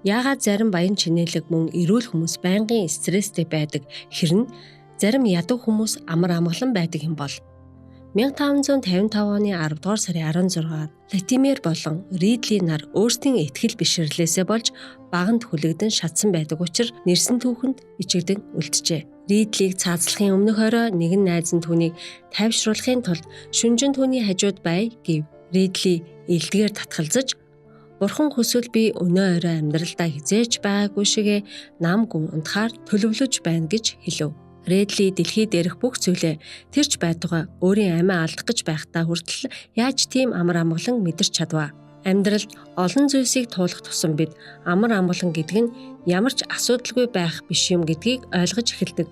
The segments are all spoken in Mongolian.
Яагаад зарим баян чинэлэг мөн эрүүл хүмүүс байнгын стресстэй байдаг хэрнэ зарим ядуу хүмүүс амар амгалан байдаг юм бол 1555 оны 10 дугаар сарын 16-нд Латимер болон Ридли нар өөрсдийн итгэл бишрлээсээ болж баганд хүлэгдэн шатсан байдаг учраас нэрсэн түүхэнд ичигдэн үлджээ. Ридлийг цаацлахын өмнөх орой нэгэн найз нь түүнийг тайвшруулахын тулд шүнжин түүний хажууд бай гэв. Ридли элдгээр татгалзаж бурхан хүсвэл би өнөө орой амьдралдаа хизээж байгаагүй шигэ нам гүн унтахаар төлөвлөж байна гэж хэлв. Редли дэлхий дээрх бүх зүйлээ тэрч байдгаа өөрийн амиа алдах гэж байхдаа хүртэл яаж тийм амар амгалан мэдэрч чадваа. Амьдралд олон зүйлсийг туулах тусам бид амар амгалан гэдэг нь ямар ч асуудалгүй байх биш юм гэдгийг ойлгож эхэлдэг.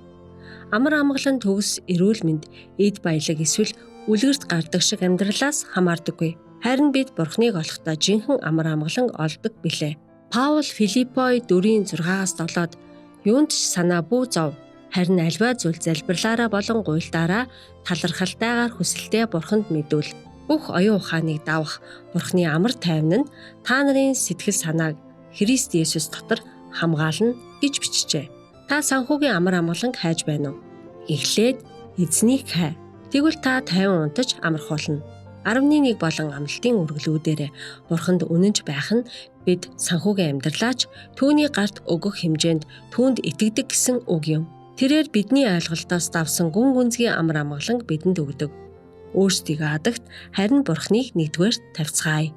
Амар амгалан төгс эрүүл мэнд, эд баялаг эсвэл үлгэрт гардаг шиг амьдралаас хамаардаггүй. Харин бид Бурхныг олохдоо жинхэнэ амар амгалан олдог билээ. Паул Филиппой 4:6-аас 7-д юунд ч санаа бүү зов. Харин альва зүйл залбирлаараа болон гуйлтаараа талархалтайгаар хүсэлтэд Бурханд мэдүүл. Бүх оюун ухааныг давах Бурхны амар тайван нь та нарын сэтгэл санааг Христ Есүс дотор хамгаална гэж бичжээ. Та санхүүгийн амар амгалан хайж байна уу? Эхлээд эзнийг хай. Тэгвэл та тайван унтаж амархуулна. 11 болон амлалтын үргэлгүүдээр Бурханд үнэнч байх нь бид санхүүгийн амьдралаач түүний гарт өгөх хэмжээнд түүнд итгэдэг гэсэн үг юм. Тэрээр бидний ойлголтоос давсан гүн гүнзгий амар амгаланг бидэнд өгдөг. Өөрсдийгөө адагт харин Бурхныг нэгдүгээр тавьцгаая.